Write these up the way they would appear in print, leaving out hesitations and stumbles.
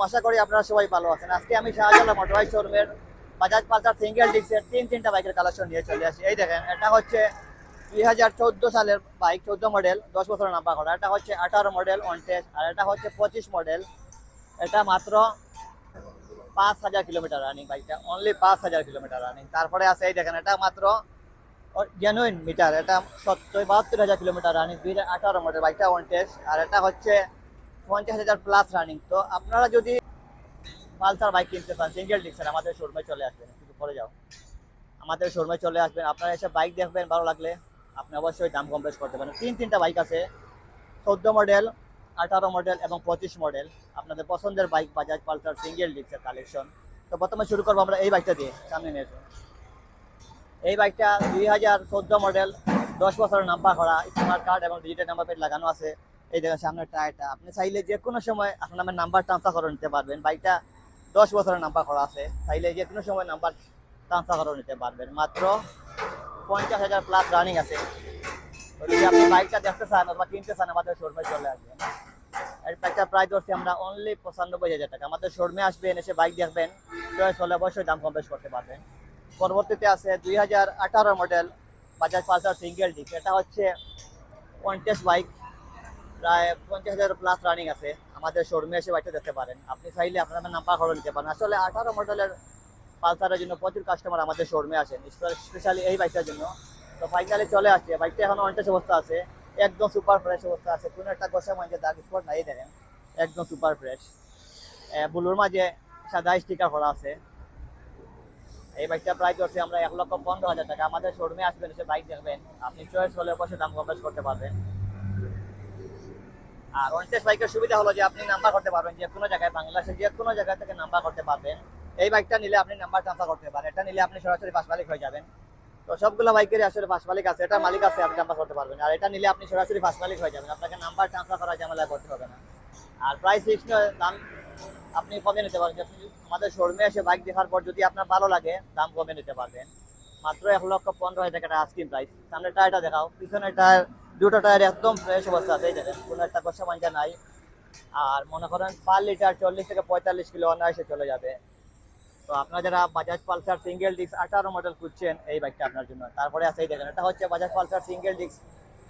আশা করি আপনারা সবাই ভালো আছেন। আজকে আমি শাহজালাল মোটরবাইক শোরুমের বাজাজ পালসার সিঙ্গেল ডিস্কের তিনটা বাইকের কালেকশন নিয়ে চলে আসি। এই দেখেন, এটা হচ্ছে 2014 সালের বাইক, 14 মডেল, 10 বছরের নাম্বার করা। এটা হচ্ছে 18 মডেল অন টেস্ট, আর এটা হচ্ছে 25 মডেল। এটা মাত্র 5,000 কিলোমিটার রানিং বাইকটা, অনলি 5,000 কিলোমিটার রানিং। তারপরে আছে এই দেখেন, এটা মাত্র জেনুইন মিটার, এটা 72,000 কিলোমিটার রানিং, 2018 মডেল বাইকটা অন টেস্ট। আর এটা হচ্ছে 50,000 প্লাস রানিং। তো আপনারা যদি পালসার বাইক কিনতে চান সিঙ্গেল ডিস্কের, আমাদের শোরুমে চলে আসবেন। একটু পরে যাও, আমাদের শোরুমে চলে আসবেন। আপনারা এসে বাইক দেখবেন, ভালো লাগলে আপনি অবশ্যই দাম কম বেশ করতে পারেন। তিনটা বাইক আছে, 14 মডেল, 18 মডেল এবং 25 মডেল। আপনাদের পছন্দের বাইক বাজাজ পালসার সিঙ্গেল ডিস্কের কালেকশন। তো প্রথমে শুরু করবো আমরা এই বাইকটা দিয়ে, সামনে নিয়ে এসে। এই বাইকটা 2014 মডেল, 10 বছরের নাম্বার করা, স্মার্ট কার্ড এবং ডিজিটাল নাম্বার প্লেট লাগানো আছে। এই দেখেন সামনের টায়ারটা, আপনি চাইলে যে কোনো সময় আপনার নামের নাম্বার ট্রান্সফার করে নিতে পারবেন। বাইকটা 10 বছরের নাম্বার করা আছে, চাইলে যে কোনো সময় নাম্বার ট্রান্সফার করে নিতে পারবেন। মাত্র 50,000 প্লাস রানিং আছে। তো যদি আপনি বাইকটা দেখতে চান অথবা কিনতে চান, আমাদের শোরুমে চলে আসবেন। এই বাইকটা প্রাইস ধরছি আমরা অনলি 95,000 টাকা। আমাদের শোরুমে আসবেন, এসে বাইক দেখবেন, চয়েস হলে অবশ্যই দাম কম বেশ করতে পারবেন। পরবর্তীতে আছে 2018 model Bajaj Pulsar single disc. এটা হচ্ছে কন্টেস্ট বাইক, প্রায় 50,000 প্লাস রানিং আছে। আমাদের শোরুমে এসে বাইকটা দেখতে পারেন। আপনি চাইলে আপনার নাম্বার করে নিতে পারেন। আসলে 18 মডেলের পালসারের জন্য প্রচুর কাস্টমার আমাদের শোরুমে আসেন, স্পেশালি এই বাইকটার জন্য। তো ফাইনালি চলে আসছে, বাইকটা এখন অনটেস্ট অবস্থা আছে, একদম সুপার ফ্রেশ অবস্থা আছে। কোনো একটা গোসা মাঝে দাগ স্পট নাই, দেখেন একদম সুপার ফ্রেশ। ব্লুর মাঝে সাদা স্টিকার করা আছে। এই বাইকটা প্রাইস করছি আমরা 1,15,000 টাকা। আমাদের শোরুমে আসবেন, এসে বাইক দেখবেন, আপনি চয়েস হলে অবশ্যই দাম কম বেশ করতে পারবেন। আর ওয়ানটেস্ট বাইকের সুবিধা হলো যে আপনি নাম্বার করতে পারবেন যে কোনো জায়গায়, বাংলাদেশের যে কোনো জায়গা থেকে নাম্বার করতে পারবেন। এই বাইকটা নিলে আপনি নাম্বার ট্রান্সফার করতে পারেন, এটা নিলে আপনি সরাসরি পাঁচ মালিক হয়ে যাবেন। তো সবগুলো বাইকেরই আসলে পাঁচ মালিক আছে, এটা মালিক আছে, আপনি নাম্বার করতে পারবেন। আর এটা নিলে আপনি সরাসরি পাঁচ মালিক হয়ে যাবেন, আপনাকে নাম্বার ট্রান্সফার করার ঝামেলা করতে হবে না। আর প্রাইস ফিক্স দাম আপনি কমে নিতে পারবেন। আপনি আমাদের শোরুমে এসে বাইক দেখার পর যদি আপনার ভালো লাগে, দাম কমে নিতে পারবেন। মাত্র 1,15,000 টাকা আস্কিং প্রাইস। সামনে টায়ারটা দেখাও, পিছনের টায়ার, দুটো টায়ার একদম ফ্রেশ অবস্থা আছে, এই দেখেন কোনো একটা কষা মাঞ্জা নাই। আর মনে করেন পার লিটার 40 থেকে 45 কিলো অনায়াসে চলে যাবে। তো আপনারা যারা Bajaj Pulsar single disc 18 model খুঁজছেন, এই বাইকটা আপনার জন্য। তারপরে আছে এই দেখেন, এটা হচ্ছে Bajaj Pulsar single disc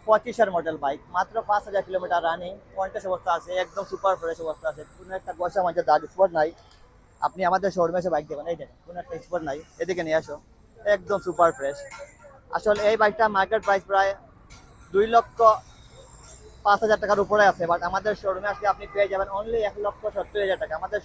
25 model bike, মাত্র 5,000 কিলোমিটার রানিং, কন্টেস্ট অবস্থা আছে, একদম সুপার ফ্রেশ অবস্থা আছে, কোনো একটা কষা মাঞ্জা দাগ স্পট নাই। আপনি আমাদের শোরুমে এসে বাইক দেখবেন, এই দেখেন কোনো একটা স্পট নাই, এদিকে নিয়ে আসো, একদম সুপার ফ্রেশ। আসলে এই বাইকটা মার্কেট প্রাইস প্রায় 2,05,000 টাকার উপরে আছে, বাট আমাদের শোরুমে আসলে আপনি পেয়ে যাবেন অনলি 1,70,000 টাকা। আমাদের